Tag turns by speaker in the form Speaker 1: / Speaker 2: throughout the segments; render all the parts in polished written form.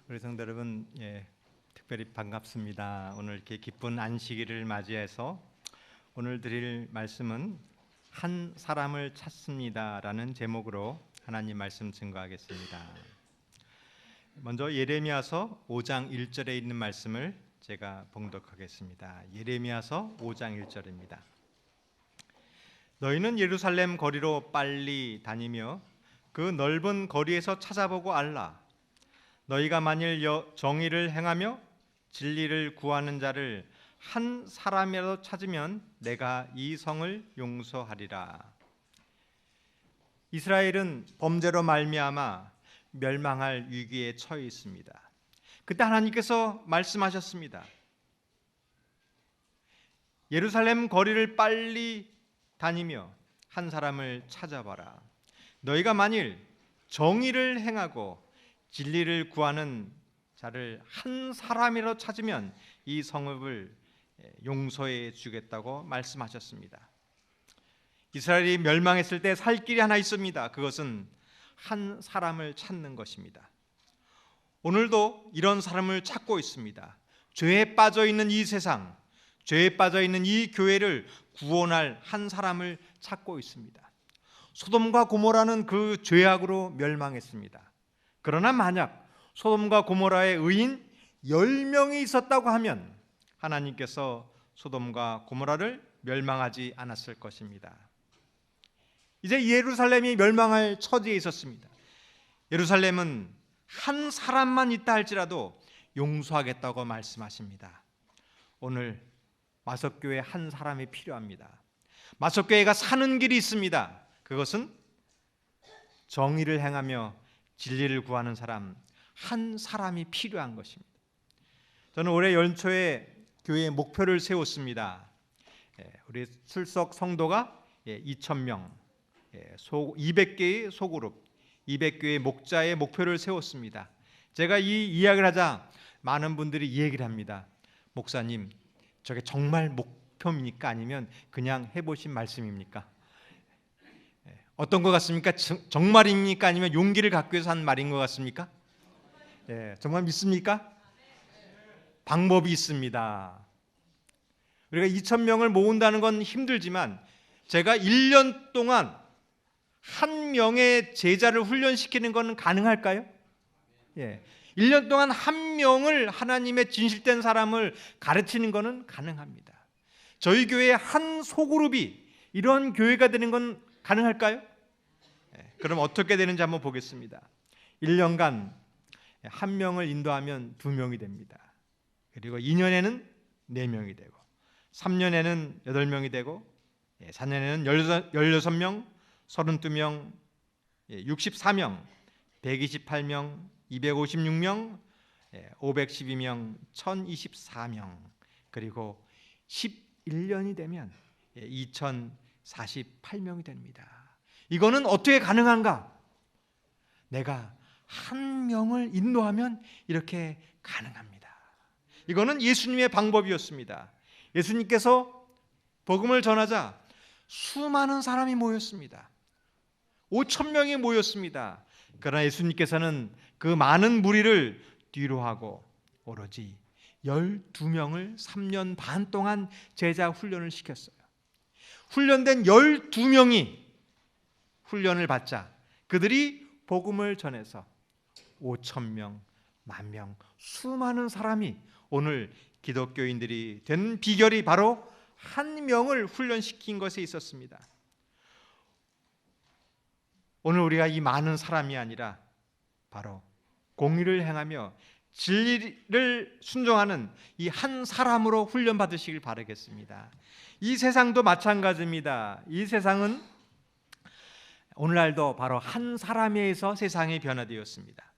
Speaker 1: 우리 성도 여러분, 특별히 반갑습니다. 오늘 이렇게 기쁜 안식일을 맞이해서 오늘 드릴 말씀은 한 사람을 찾습니다라는 제목으로 하나님 말씀 증거하겠습니다. 먼저 예레미야서 5장 1절에 있는 말씀을 제가 봉독하겠습니다. 예레미야서 5장 1절입니다. 너희는 예루살렘 거리로 빨리 다니며 그 넓은 거리에서 찾아보고 알라. 너희가 만일 정의를 행하며 진리를 구하는 자를 한 사람이라도 찾으면 내가 이 성을 용서하리라. 이스라엘은 범죄로 말미암아 멸망할 위기에 처해 있습니다. 그때 하나님께서 말씀하셨습니다. 예루살렘 거리를 빨리 다니며 한 사람을 찾아봐라. 너희가 만일 정의를 행하고 진리를 구하는 자를 한 사람이라도 찾으면 이 성읍을 용서해 주겠다고 말씀하셨습니다. 이스라엘이 멸망했을 때 살 길이 하나 있습니다. 그것은 한 사람을 찾는 것입니다. 오늘도 이런 사람을 찾고 있습니다. 죄에 빠져 있는 이 세상, 죄에 빠져 있는 이 교회를 구원할 한 사람을 찾고 있습니다. 소돔과 고모라는 그 죄악으로 멸망했습니다. 그러나 만약 소돔과 고모라의 의인 10명이 있었다고 하면 하나님께서 소돔과 고모라를 멸망하지 않았을 것입니다. 이제 예루살렘이 멸망할 처지에 있었습니다. 예루살렘은 한 사람만 있다 할지라도 용서하겠다고 말씀하십니다. 오늘 마석교회 한 사람이 필요합니다. 마석교회가 사는 길이 있습니다. 그것은 정의를 행하며 진리를 구하는 사람 한 사람이 필요한 것입니다. 저는 올해 연초에 교회에 목표를 세웠습니다. 우리 출석 성도가 2,000명, 200개의 소그룹, 200개의 목자의 목표를 세웠습니다. 제가 이 이야기를 하자 많은 분들이 이 얘기를 합니다. 목사님, 저게 정말 목표입니까? 아니면 그냥 해보신 말씀입니까? 어떤 것 같습니까? 정말입니까? 아니면 용기를 갖기 위해서 한 말인 것 같습니까? 정말 믿습니까? 방법이 있습니다. 우리가 2,000명을 모은다는 건 힘들지만 제가 1년 동안 한 명의 제자를 훈련시키는 것은 가능할까요? 1년 동안 한 명을 하나님의 진실된 사람을 가르치는 것은 가능합니다. 저희 교회의 한 소그룹이 이런 교회가 되는 건 가능할까요? 그럼 어떻게 되는지 한번 보겠습니다. 1년간 한 명을 인도하면 2명이 됩니다. 그리고 2년에는 4명이 되고 3년에는 8명이 되고 4년에는 16명, 32명, 64명, 128명, 256명, 512명, 1024명, 그리고 11년이 되면 2048명이 됩니다. 이거는 어떻게 가능한가? 내가 한 명을 인도하면 이렇게 가능합니다. 이거는 예수님의 방법이었습니다. 예수님께서 복음을 전하자 수많은 사람이 모였습니다. 5,000명이 모였습니다. 그러나 예수님께서는 그 많은 무리를 뒤로 하고 오로지 12명을 3년 반 동안 제자 훈련을 시켰어요. 훈련된 12명이 훈련을 받자 그들이 복음을 전해서 5,000명, 10,000명, 수많은 사람이 오늘 기독교인들이 된 비결이 바로 한 명을 훈련시킨 것에 있었습니다. 오늘 우리가 이 많은 사람이 아니라 바로 공의를 행하며 진리를 순종하는 이 한 사람으로 훈련받으시길 바라겠습니다. 이 세상도 마찬가지입니다. 이 세상은 오늘날도 바로 한 사람에 의해서 세상이 변화되었습니다.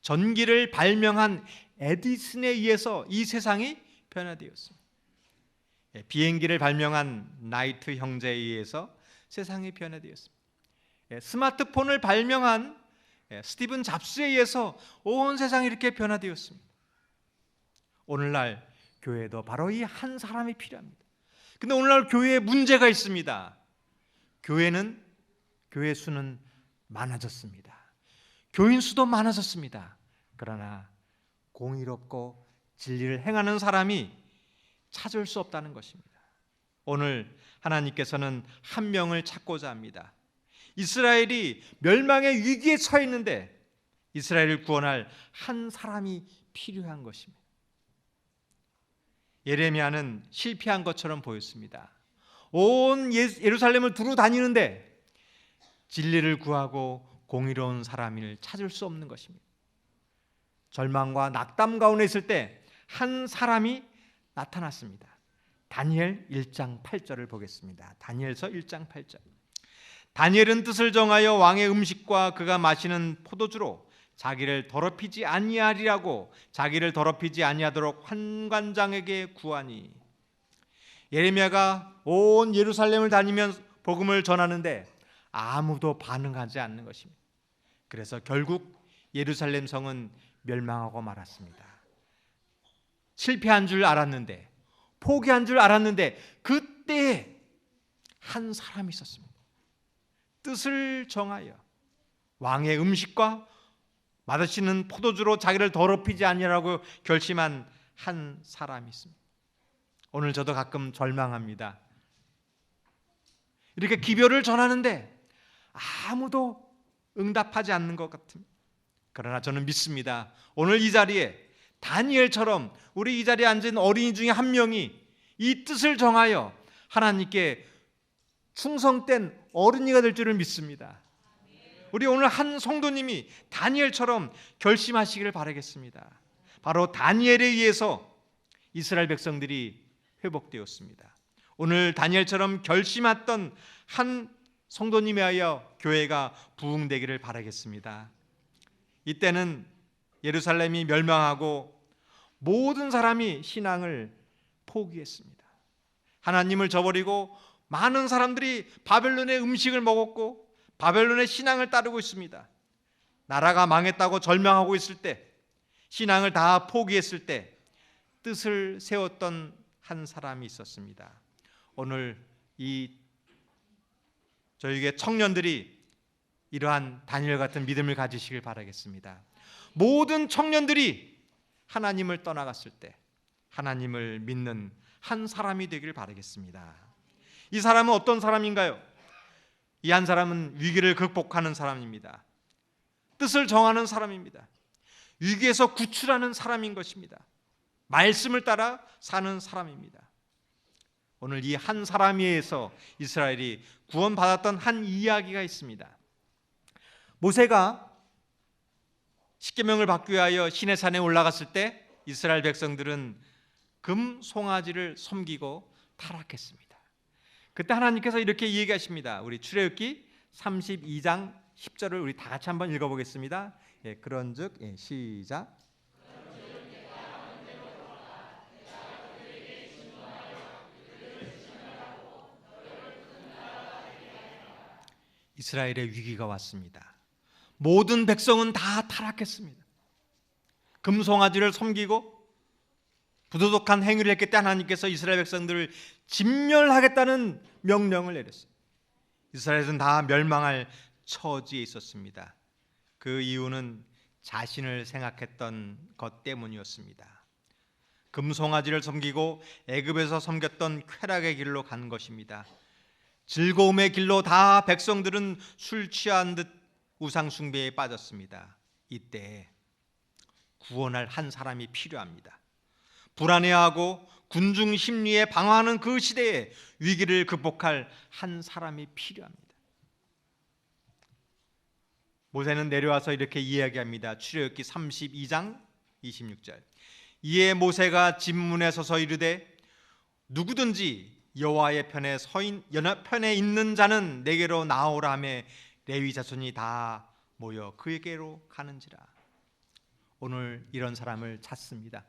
Speaker 1: 전기를 발명한 에디슨에 의해서 이 세상이 변화되었습니다. 비행기를 발명한 나이트 형제에 의해서 세상이 변화되었습니다. 스마트폰을 발명한 스티븐 잡스에 의해서 온 세상이 이렇게 변화되었습니다. 오늘날 교회도 바로 이 한 사람이 필요합니다. 근데 오늘날 교회에 문제가 있습니다. 교회 수는 많아졌습니다. 교인 수도 많아졌습니다. 그러나 공의롭고 진리를 행하는 사람이 찾을 수 없다는 것입니다. 오늘 하나님께서는 한 명을 찾고자 합니다. 이스라엘이 멸망의 위기에 처해 있는데 이스라엘을 구원할 한 사람이 필요한 것입니다. 예레미야는 실패한 것처럼 보였습니다. 온 예루살렘을 두루 다니는데 진리를 구하고 공의로운 사람을 찾을 수 없는 것입니다. 절망과 낙담 가운데 있을 때 한 사람이 나타났습니다. 다니엘 1장 8절을 보겠습니다. 다니엘서 1장 8절. 다니엘은 뜻을 정하여 왕의 음식과 그가 마시는 포도주로 자기를 더럽히지 아니하리라고 자기를 더럽히지 아니하도록 환관장에게 구하니. 예레미야가 온 예루살렘을 다니며 복음을 전하는데 아무도 반응하지 않는 것입니다. 그래서 결국 예루살렘 성은 멸망하고 말았습니다. 실패한 줄 알았는데, 포기한 줄 알았는데 그때 한 사람이 있었습니다. 뜻을 정하여 왕의 음식과 마시는 포도주로 자기를 더럽히지 아니하라고 결심한 한 사람이 있습니다. 오늘 저도 가끔 절망합니다. 이렇게 기별을 전하는데 아무도 응답하지 않는 것 같습니다. 그러나 저는 믿습니다. 오늘 이 자리에 다니엘처럼 우리 이 자리에 앉은 어린이 중에 한 명이 이 뜻을 정하여 하나님께 충성된 어린이가 될 줄을 믿습니다. 우리 오늘 한 성도님이 다니엘처럼 결심하시기를 바라겠습니다. 바로 다니엘에 의해서 이스라엘 백성들이 회복되었습니다. 오늘 다니엘처럼 결심했던 한 성도님에 의하여 교회가 부흥되기를 바라겠습니다. 이때는 예루살렘이 멸망하고 모든 사람이 신앙을 포기했습니다. 하나님을 저버리고 많은 사람들이 바벨론의 음식을 먹었고 바벨론의 신앙을 따르고 있습니다. 나라가 망했다고 절망하고 있을 때, 신앙을 다 포기했을 때 뜻을 세웠던 한 사람이 있었습니다. 오늘 저에게 청년들이 이러한 다니엘 같은 믿음을 가지시길 바라겠습니다. 모든 청년들이 하나님을 떠나갔을 때 하나님을 믿는 한 사람이 되길 바라겠습니다. 이 사람은 어떤 사람인가요? 이 한 사람은 위기를 극복하는 사람입니다. 뜻을 정하는 사람입니다. 위기에서 구출하는 사람인 것입니다. 말씀을 따라 사는 사람입니다. 오늘 이 한 사람에 의해서 이스라엘이 구원받았던 한 이야기가 있습니다. 모세가 십계명을 받기 위하여 시내산에 올라갔을 때 이스라엘 백성들은 금 송아지를 섬기고 타락했습니다. 그때 하나님께서 이렇게 얘기하십니다. 우리 출애굽기 32장 10절을 우리 다 같이 한번 읽어보겠습니다. 그런즉 시작. 이스라엘의 위기가 왔습니다. 모든 백성은 다 타락했습니다. 금송아지를 섬기고 부도덕한 행위를 했기 때문에 하나님께서 이스라엘 백성들을 진멸하겠다는 명령을 내렸어요. 이스라엘은 다 멸망할 처지에 있었습니다. 그 이유는 자신을 생각했던 것 때문이었습니다. 금송아지를 섬기고 애굽에서 섬겼던 쾌락의 길로 간 것입니다. 즐거움의 길로 다 백성들은 술 취한 듯 우상 숭배에 빠졌습니다. 이때 구원할 한 사람이 필요합니다. 불안해하고 군중 심리에 방황하는 그 시대에 위기를 극복할 한 사람이 필요합니다. 모세는 내려와서 이렇게 이야기합니다. 출애굽기 32장 26절. 이에 모세가 진문에 서서 이르되 누구든지 여호와의 편에 있는 자는 내게로 나오라 하며 레위 자손이 다 모여 그에게로 가는지라. 오늘 이런 사람을 찾습니다.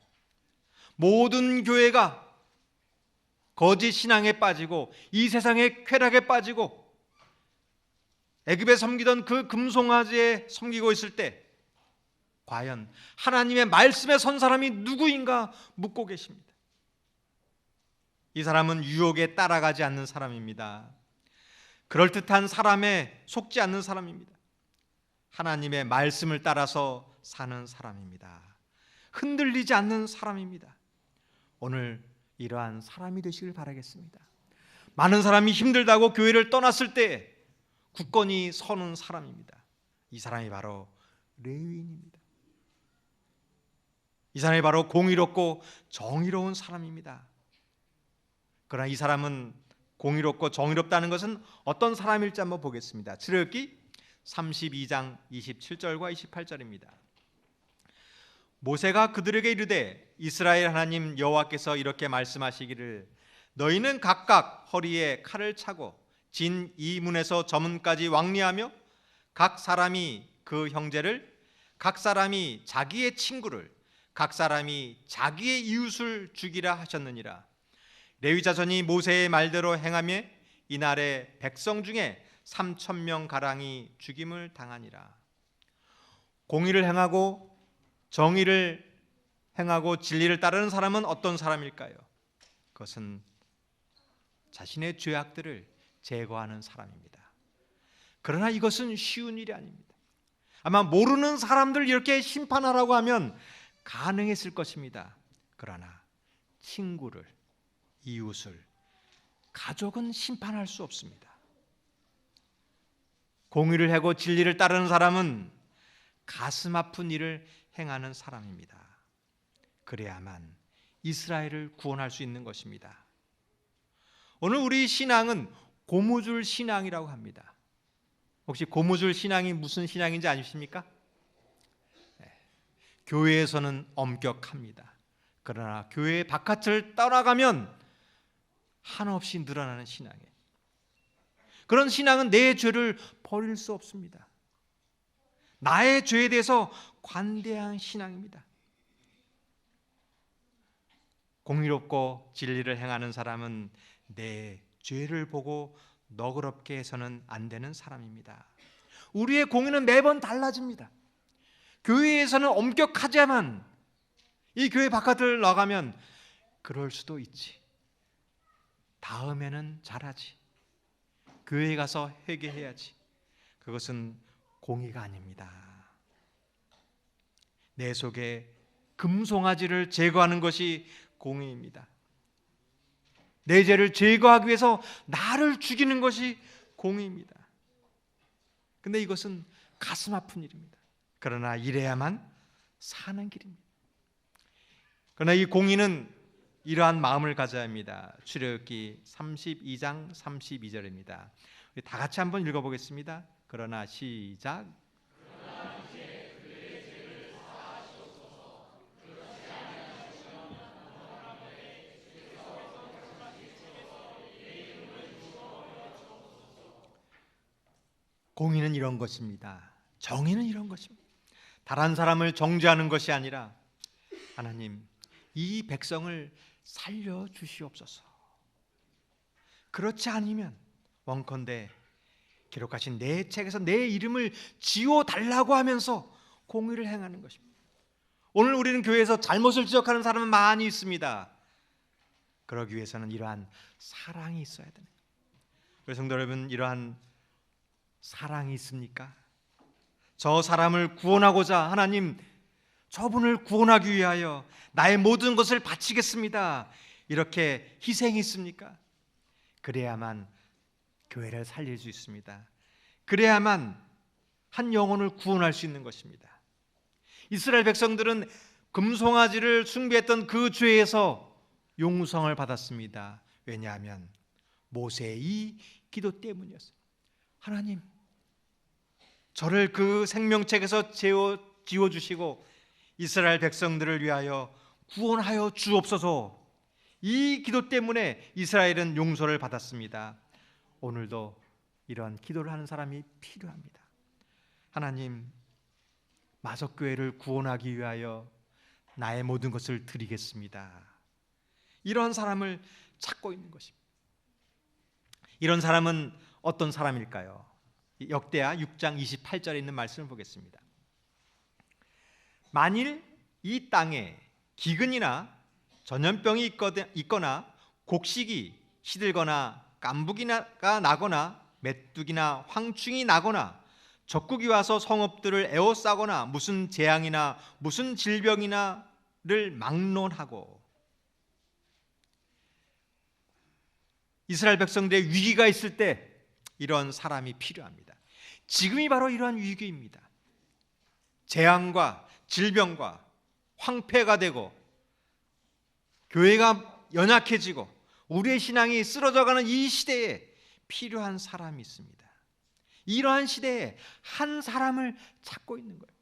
Speaker 1: 모든 교회가 거짓 신앙에 빠지고 이 세상의 쾌락에 빠지고 애굽에 섬기던 그 금송아지에 섬기고 있을 때 과연 하나님의 말씀에 선 사람이 누구인가 묻고 계십니다. 이 사람은 유혹에 따라가지 않는 사람입니다. 그럴듯한 사람에 속지 않는 사람입니다. 하나님의 말씀을 따라서 사는 사람입니다. 흔들리지 않는 사람입니다. 오늘 이러한 사람이 되시길 바라겠습니다. 많은 사람이 힘들다고 교회를 떠났을 때 굳건히 서는 사람입니다. 이 사람이 바로 레위인입니다. 이 사람이 바로 공의롭고 정의로운 사람입니다. 그러나 이 사람은 공의롭고 정의롭다는 것은 어떤 사람일지 한번 보겠습니다. 출애굽기 32장 27절과 28절입니다. 모세가 그들에게 이르되 이스라엘 하나님 여호와께서 이렇게 말씀하시기를 너희는 각각 허리에 칼을 차고 진 이 문에서 저 문까지 왕래하며 각 사람이 그 형제를, 각 사람이 자기의 친구를, 각 사람이 자기의 이웃을 죽이라 하셨느니라. 레위 자손이 모세의 말대로 행하며 이날에 백성 중에 3,000명 가량이 죽임을 당하니라. 공의를 행하고 정의를 행하고 진리를 따르는 사람은 어떤 사람일까요? 그것은 자신의 죄악들을 제거하는 사람입니다. 그러나 이것은 쉬운 일이 아닙니다. 아마 모르는 사람들 이렇게 심판하라고 하면 가능했을 것입니다. 그러나 친구를, 이웃을, 가족은 심판할 수 없습니다. 공의를 하고 진리를 따르는 사람은 가슴 아픈 일을 행하는 사람입니다. 그래야만 이스라엘을 구원할 수 있는 것입니다. 오늘 우리 신앙은 고무줄 신앙이라고 합니다. 혹시 고무줄 신앙이 무슨 신앙인지 아십니까? 교회에서는 엄격합니다. 그러나 교회 바깥을 떠나가면 한없이 늘어나는 신앙이에요. 그런 신앙은 내 죄를 버릴 수 없습니다. 나의 죄에 대해서 관대한 신앙입니다. 공의롭고 진리를 행하는 사람은 내 죄를 보고 너그럽게 해서는 안 되는 사람입니다. 우리의 공의는 매번 달라집니다. 교회에서는 엄격하지만 이 교회 바깥을 나가면 그럴 수도 있지. 다음에는 잘하지. 교회에 가서 회개해야지. 그것은 공의가 아닙니다. 내 속에 금송아지를 제거하는 것이 공의입니다. 내 죄를 제거하기 위해서 나를 죽이는 것이 공의입니다. 근데 이것은 가슴 아픈 일입니다. 그러나 이래야만 사는 길입니다. 그러나 이 공의는 이러한 마음을 가져야 합니다. 출애굽기 32장 32절입니다. 다 같이 한번 읽어보겠습니다. 그러나 시작. 공의는 이런 것입니다. 정의는 이런 것입니다. 다른 사람을 정죄하는 것이 아니라 하나님, 이 백성을 살려 주시옵소서. 그렇지 않으면 원컨대 기록하신 내 책에서 내 이름을 지워달라고 하면서 공의를 행하는 것입니다. 오늘 우리는 교회에서 잘못을 지적하는 사람은 많이 있습니다. 그러기 위해서는 이러한 사랑이 있어야 됩니다. 그래서 성도 여러분, 이러한 사랑이 있습니까? 저 사람을 구원하고자 하나님, 저분을 구원하기 위하여 나의 모든 것을 바치겠습니다. 이렇게 희생이 있습니까? 그래야만 교회를 살릴 수 있습니다. 그래야만 한 영혼을 구원할 수 있는 것입니다. 이스라엘 백성들은 금송아지를 숭배했던 그 죄에서 용성을 받았습니다. 왜냐하면 모세의 이 기도 때문이었어요. 하나님, 저를 그 생명책에서 지워주시고 이스라엘 백성들을 위하여 구원하여 주옵소서. 이 기도 때문에 이스라엘은 용서를 받았습니다. 오늘도 이러한 기도를 하는 사람이 필요합니다. 하나님, 마석교회를 구원하기 위하여 나의 모든 것을 드리겠습니다. 이런 사람을 찾고 있는 것입니다. 이런 사람은 어떤 사람일까요? 역대하 6장 28절에 있는 말씀을 보겠습니다. 만일 이 땅에 기근이나 전염병이 있거나 곡식이 시들거나 깐부기가 나거나 메뚜기나 황충이 나거나 적국이 와서 성읍들을 에워싸거나 무슨 재앙이나 무슨 질병이나를 막론하고 이스라엘 백성들의 위기가 있을 때 이런 사람이 필요합니다. 지금이 바로 이러한 위기입니다. 재앙과 질병과 황폐가 되고 교회가 연약해지고 우리의 신앙이 쓰러져가는 이 시대에 필요한 사람이 있습니다. 이러한 시대에 한 사람을 찾고 있는 거예요.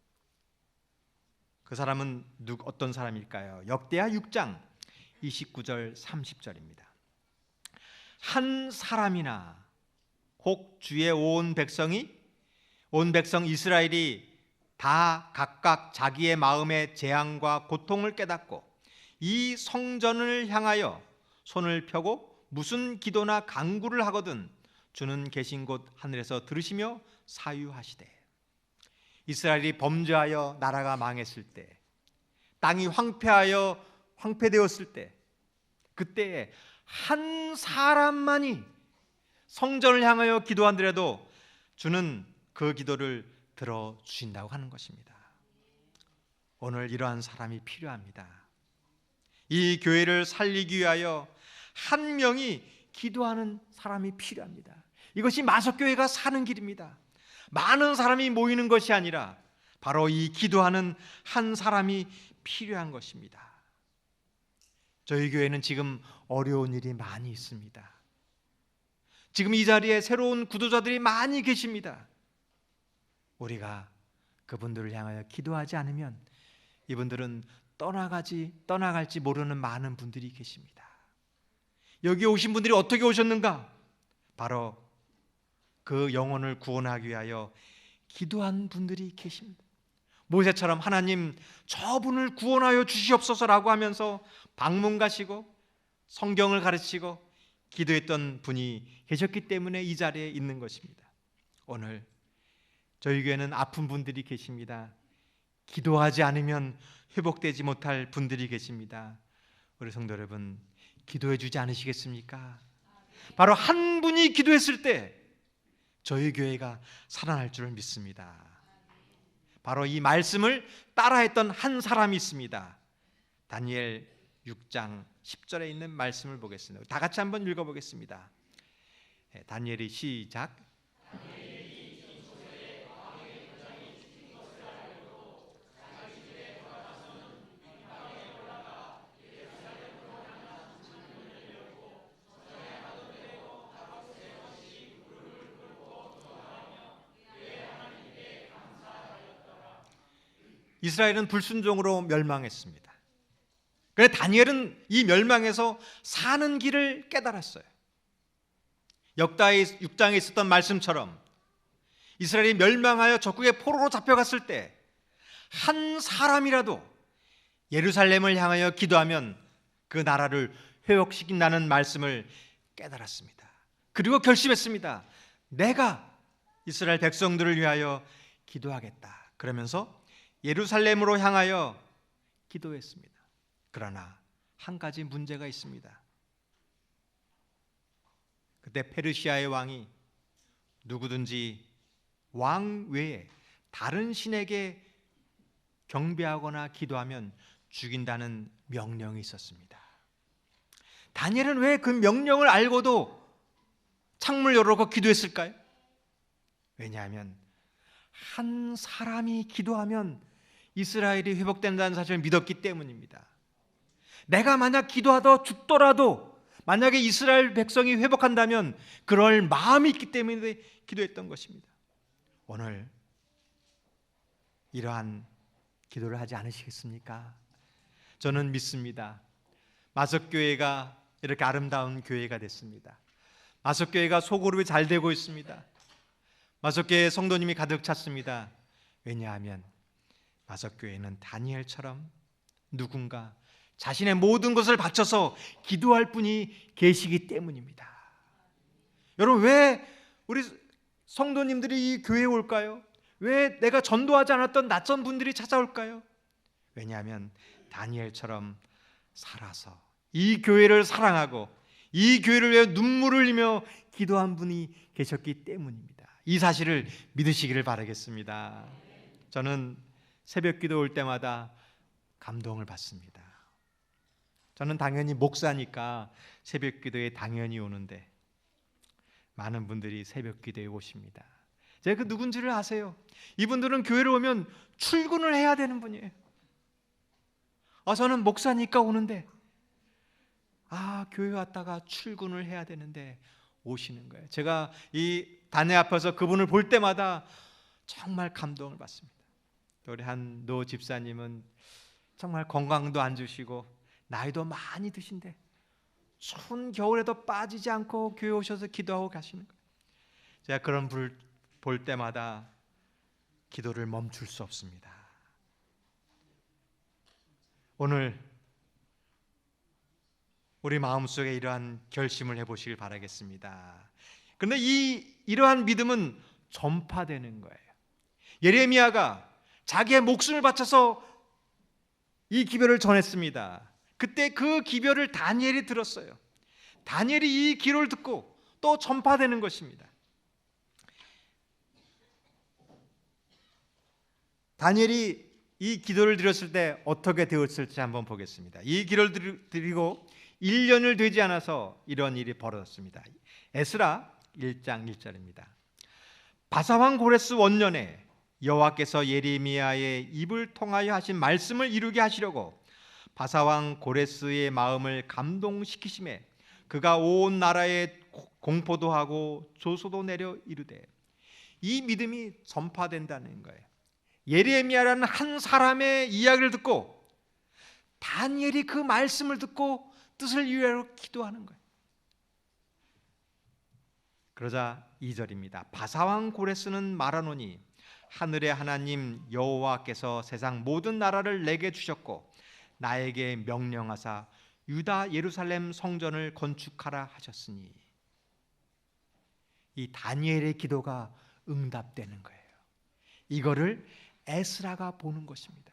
Speaker 1: 그 사람은 어떤 사람일까요? 역대하 6장 29절 30절입니다. 한 사람이나 혹 주의 온 백성 이스라엘이 다 각각 자기의 마음의 재앙과 고통을 깨닫고 이 성전을 향하여 손을 펴고 무슨 기도나 간구를 하거든 주는 계신 곳 하늘에서 들으시며 사유하시되. 이스라엘이 범죄하여 나라가 망했을 때, 땅이 황폐되었을 때, 그때에 한 사람만이 성전을 향하여 기도하더라도 주는 그 기도를 들어주신다고 하는 것입니다. 오늘 이러한 사람이 필요합니다. 이 교회를 살리기 위하여 한 명이 기도하는 사람이 필요합니다. 이것이 마석교회가 사는 길입니다. 많은 사람이 모이는 것이 아니라 바로 이 기도하는 한 사람이 필요한 것입니다. 저희 교회는 지금 어려운 일이 많이 있습니다. 지금 이 자리에 새로운 구도자들이 많이 계십니다. 우리가 그분들을 향하여 기도하지 않으면 이분들은 떠나갈지 모르는 많은 분들이 계십니다. 여기 오신 분들이 어떻게 오셨는가? 바로 그 영혼을 구원하기 위하여 기도한 분들이 계십니다. 모세처럼 하나님 저분을 구원하여 주시옵소서라고 하면서 방문 가시고 성경을 가르치고 기도했던 분이 계셨기 때문에 이 자리에 있는 것입니다. 오늘 저희 교회는 아픈 분들이 계십니다. 기도하지 않으면 회복되지 못할 분들이 계십니다. 우리 성도 여러분, 기도해 주지 않으시겠습니까? 바로 한 분이 기도했을 때 저희 교회가 살아날 줄 믿습니다. 바로 이 말씀을 따라했던 한 사람이 있습니다. 다니엘 6장 10절에 있는 말씀을 보겠습니다. 다 같이 한번 읽어보겠습니다. 다니엘이 시작. 이스라엘은 불순종으로 멸망했습니다. 그런데 다니엘은 이 멸망에서 사는 길을 깨달았어요. 역다의 6장에 있었던 말씀처럼 이스라엘이 멸망하여 적국의 포로로 잡혀갔을 때 한 사람이라도 예루살렘을 향하여 기도하면 그 나라를 회복시킨다는 말씀을 깨달았습니다. 그리고 결심했습니다. 내가 이스라엘 백성들을 위하여 기도하겠다. 그러면서 예루살렘으로 향하여 기도했습니다. 그러나 한 가지 문제가 있습니다. 그때 페르시아의 왕이 누구든지 왕 외에 다른 신에게 경배하거나 기도하면 죽인다는 명령이 있었습니다. 다니엘은 왜 그 명령을 알고도 창문을 열어놓고 기도했을까요? 왜냐하면 한 사람이 기도하면 이스라엘이 회복된다는 사실을 믿었기 때문입니다. 내가 만약 기도하다 죽더라도 만약에 이스라엘 백성이 회복한다면 그럴 마음이 있기 때문에 기도했던 것입니다. 오늘 이러한 기도를 하지 않으시겠습니까? 저는 믿습니다. 마석교회가 이렇게 아름다운 교회가 됐습니다. 마석교회가 소그룹이 잘 되고 있습니다. 마석교회에 성도님이 가득 찼습니다. 왜냐하면 마석교회는 다니엘처럼 누군가 자신의 모든 것을 바쳐서 기도할 분이 계시기 때문입니다. 여러분, 왜 우리 성도님들이 이 교회에 올까요? 왜 내가 전도하지 않았던 낯선 분들이 찾아올까요? 왜냐하면 다니엘처럼 살아서 이 교회를 사랑하고 이 교회를 위해 눈물을 흘리며 기도한 분이 계셨기 때문입니다. 이 사실을 믿으시기를 바라겠습니다. 저는 새벽 기도 올 때마다 감동을 받습니다. 저는 당연히 목사니까 새벽 기도에 당연히 오는데 많은 분들이 새벽 기도에 오십니다. 제가 그 누군지를 아세요? 이분들은 교회를 오면 출근을 해야 되는 분이에요. 저는 목사니까 오는데 교회 왔다가 출근을 해야 되는데 오시는 거예요. 제가 이 단회 앞에서 그분을 볼 때마다 정말 감동을 받습니다. 우리 한 노 집사님은 정말 건강도 안 좋으시고 나이도 많이 드신데 추운 겨울에도 빠지지 않고 교회 오셔서 기도하고 가시는 거예요. 제가 그런 분을 볼 때마다 기도를 멈출 수 없습니다. 오늘 우리 마음속에 이러한 결심을 해보시길 바라겠습니다. 그런데 이러한 믿음은 전파되는 거예요. 예레미야가 자기의 목숨을 바쳐서 이 기별을 전했습니다. 그때 그 기별을 다니엘이 들었어요. 다니엘이 이 기도를 듣고 또 전파되는 것입니다. 다니엘이 이 기도를 드렸을 때 어떻게 되었을지 한번 보겠습니다. 이 기도를 드리고 1년을 되지 않아서 이런 일이 벌어졌습니다. 에스라 1장 1절입니다. 바사왕 고레스 원년에 여호와께서 예레미야의 입을 통하여 하신 말씀을 이루게 하시려고 바사왕 고레스의 마음을 감동시키심에 그가 온 나라에 공포도 하고 조소도 내려 이르되, 이 믿음이 전파된다는 거예요. 예레미야라는 한 사람의 이야기를 듣고 다니엘이 그 말씀을 듣고 뜻을 이루려 기도하는 거예요. 그러자 2절입니다. 바사왕 고레스는 말하노니 하늘의 하나님 여호와께서 세상 모든 나라를 내게 주셨고 나에게 명령하사 유다 예루살렘 성전을 건축하라 하셨으니, 이 다니엘의 기도가 응답되는 거예요. 이거를 에스라가 보는 것입니다.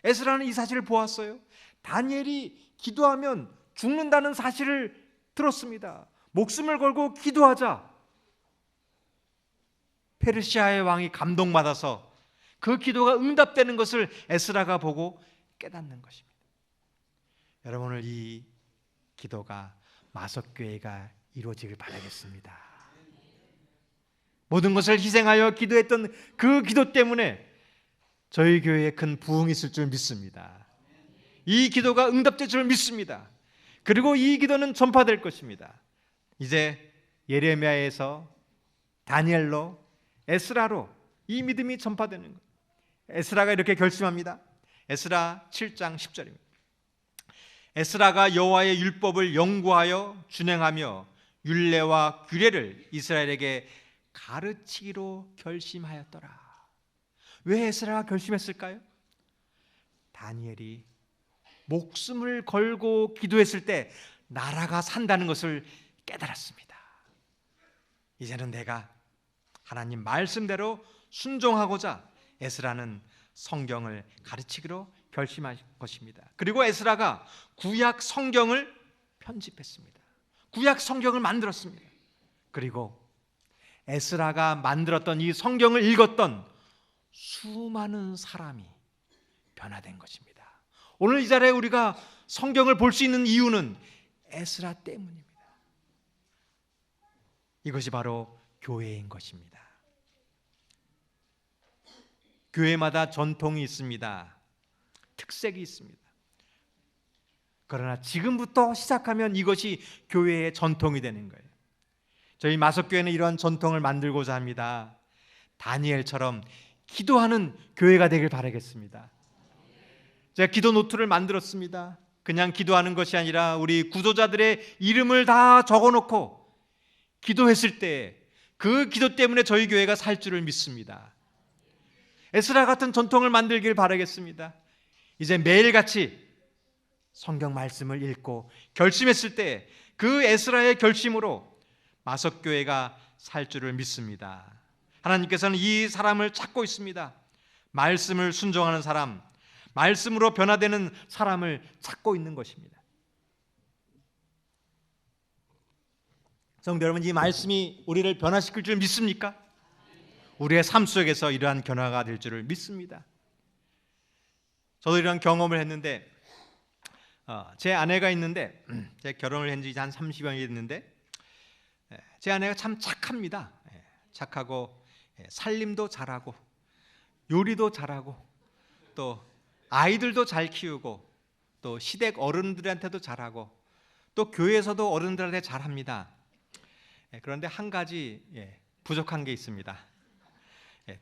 Speaker 1: 에스라는 이 사실을 보았어요. 다니엘이 기도하면 죽는다는 사실을 들었습니다. 목숨을 걸고 기도하자 페르시아의 왕이 감동받아서 그 기도가 응답되는 것을 에스라가 보고 깨닫는 것입니다. 여러분, 오늘 이 기도가 마석교회가 이루어지길 바라겠습니다. 모든 것을 희생하여 기도했던 그 기도 때문에 저희 교회에 큰 부흥이 있을 줄 믿습니다. 이 기도가 응답될 줄 믿습니다. 그리고 이 기도는 전파될 것입니다. 이제 예레미야에서 다니엘로 에스라로 이 믿음이 전파되는 거예요. 에스라가 이렇게 결심합니다. 에스라 7장 10절입니다. 에스라가 여호와의 율법을 연구하여 준행하며 율례와 규례를 이스라엘에게 가르치기로 결심하였더라. 왜 에스라가 결심했을까요? 다니엘이 목숨을 걸고 기도했을 때 나라가 산다는 것을 깨달았습니다. 이제는 내가 하나님 말씀대로 순종하고자 에스라는 성경을 가르치기로 결심한 것입니다. 그리고 에스라가 구약 성경을 편집했습니다. 구약 성경을 만들었습니다. 그리고 에스라가 만들었던 이 성경을 읽었던 수많은 사람이 변화된 것입니다. 오늘 이 자리에 우리가 성경을 볼 수 있는 이유는 에스라 때문입니다. 이것이 바로 교회인 것입니다. 교회마다 전통이 있습니다. 특색이 있습니다. 그러나 지금부터 시작하면 이것이 교회의 전통이 되는 거예요. 저희 마석교회는 이러한 전통을 만들고자 합니다. 다니엘처럼 기도하는 교회가 되길 바라겠습니다. 제가 기도 노트를 만들었습니다. 그냥 기도하는 것이 아니라 우리 구도자들의 이름을 다 적어놓고 기도했을 때 그 기도 때문에 저희 교회가 살 줄을 믿습니다. 에스라 같은 전통을 만들길 바라겠습니다. 이제 매일같이 성경 말씀을 읽고 결심했을 때 그 에스라의 결심으로 마석교회가 살 줄을 믿습니다. 하나님께서는 이 사람을 찾고 있습니다. 말씀을 순종하는 사람, 말씀으로 변화되는 사람을 찾고 있는 것입니다. 성도 여러분, 이 말씀이 우리를 변화시킬 줄 믿습니까? 우리의 삶 속에서 이러한 변화가 될 줄을 믿습니다. 저도 이런 경험을 했는데 제 아내가 있는데 제가 결혼을 한 지 한 30년이 됐는데 제 아내가 참 착합니다. 착하고 살림도 잘하고 요리도 잘하고 또 아이들도 잘 키우고 또 시댁 어른들한테도 잘하고 또 교회에서도 어른들한테 잘합니다. 그런데 한 가지 부족한 게 있습니다.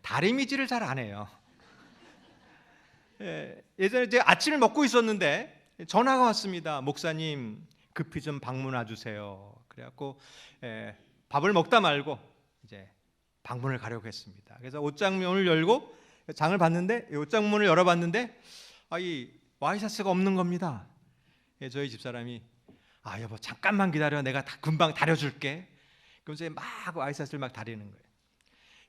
Speaker 1: 다리미질을 잘 안 해요. 예전에 이제 아침을 먹고 있었는데 전화가 왔습니다. 목사님 급히 좀 방문 와주세요. 그래갖고 밥을 먹다 말고 이제 방문을 가려고 했습니다. 그래서 옷장문을 열고 장을 봤는데 옷장문을 열어봤는데 이 와이셔츠가 없는 겁니다. 저희 집사람이 여보 잠깐만 기다려, 내가 금방 다려줄게. 그러면서 막 와이셔츠를 막 다리는 거예요.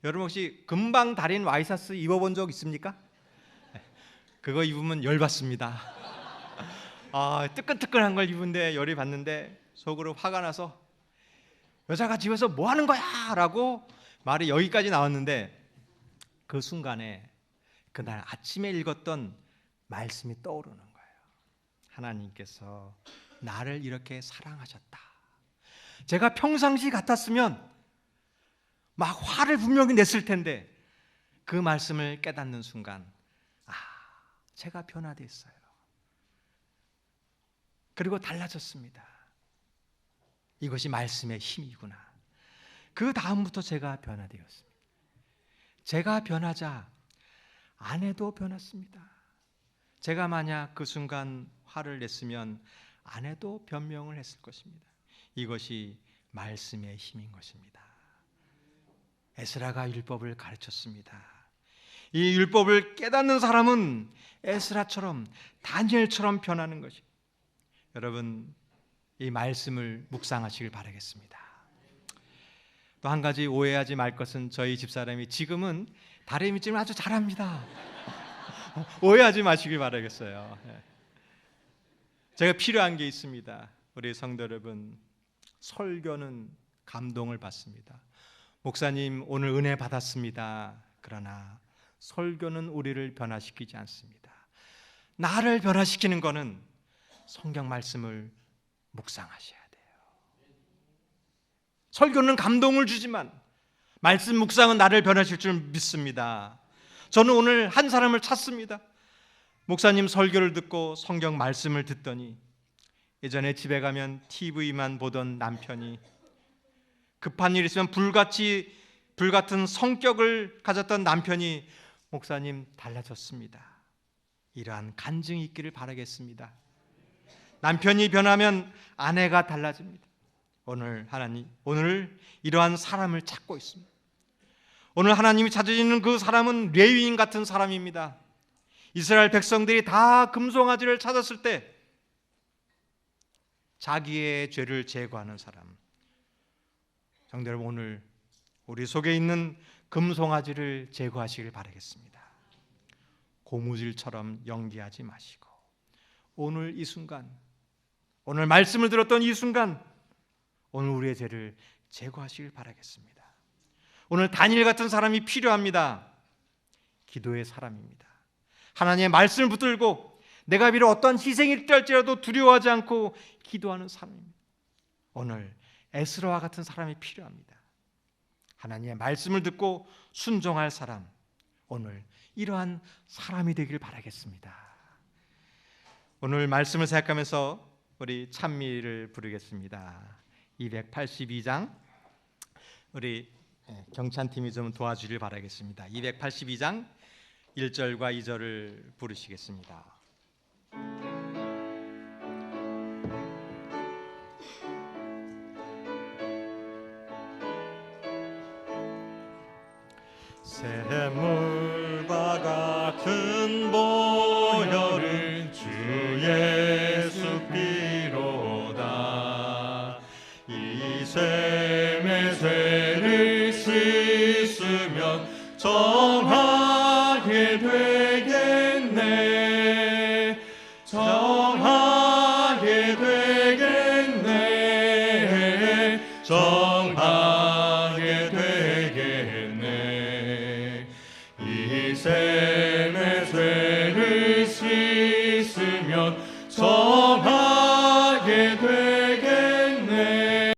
Speaker 1: 여러분 혹시 금방 다린 와이셔츠 입어본 적 있습니까? 그거 입으면 열받습니다. 뜨끈뜨끈한 걸 입은데 열이 받는데 속으로 화가 나서 여자가 집에서 뭐 하는 거야? 라고 말이 여기까지 나왔는데 그 순간에 그날 아침에 읽었던 말씀이 떠오르는 거예요. 하나님께서 나를 이렇게 사랑하셨다. 제가 평상시 같았으면 막 화를 분명히 냈을 텐데 그 말씀을 깨닫는 순간 제가 변화됐어요. 그리고 달라졌습니다. 이것이 말씀의 힘이구나. 그 다음부터 제가 변화되었습니다. 제가 변하자 아내도 변했습니다. 제가 만약 그 순간 화를 냈으면 아내도 변명을 했을 것입니다. 이것이 말씀의 힘인 것입니다. 에스라가 율법을 가르쳤습니다. 이 율법을 깨닫는 사람은 에스라처럼 다니엘처럼 변하는 것이. 여러분 이 말씀을 묵상하시길 바라겠습니다. 또 한 가지 오해하지 말 것은 저희 집사람이 지금은 다리미질을 아주 잘합니다. 오해하지 마시길 바라겠어요. 제가 필요한 게 있습니다. 우리 성도 여러분, 설교는 감동을 받습니다. 목사님 오늘 은혜 받았습니다. 그러나 설교는 우리를 변화시키지 않습니다. 나를 변화시키는 것은 성경 말씀을 묵상하셔야 돼요. 설교는 감동을 주지만 말씀 묵상은 나를 변화시킬 줄 믿습니다. 저는 오늘 한 사람을 찾습니다. 목사님 설교를 듣고 성경 말씀을 듣더니 예전에 집에 가면 TV만 보던 남편이 급한 일 있으면 불같은 성격을 가졌던 남편이 목사님 달라졌습니다. 이러한 간증이 있기를 바라겠습니다. 남편이 변하면 아내가 달라집니다. 오늘 하나님, 오늘 이러한 사람을 찾고 있습니다. 오늘 하나님이 찾으시는 그 사람은 레위인 같은 사람입니다. 이스라엘 백성들이 다 금송아지를 찾았을 때 자기의 죄를 제거하는 사람. 성도 여러분, 오늘 우리 속에 있는 금송아지를 제거하시길 바라겠습니다. 고무줄처럼 연기하지 마시고 오늘 이 순간, 오늘 말씀을 들었던 이 순간, 오늘 우리의 죄를 제거하시길 바라겠습니다. 오늘 다니엘 같은 사람이 필요합니다. 기도의 사람입니다. 하나님의 말씀을 붙들고 내가 비록 어떠한 희생이 될지라도 두려워하지 않고 기도하는 사람입니다. 오늘 에스라와 같은 사람이 필요합니다. 하나님의 말씀을 듣고 순종할 사람, 오늘 이러한 사람이 되길 바라겠습니다. 오늘 말씀을 생각하면서 우리 찬미를 부르겠습니다. 282장, 우리 경찬팀이 좀 도와주길 바라겠습니다. 282장 1절과 2절을 부르시겠습니다. 샘물과 같은 보혈을 주 예수 피로다. 이 샘의 죄를 씻으면 정하게 되겠네. 정하게 되겠네. 정하게 되겠네.
Speaker 2: 성하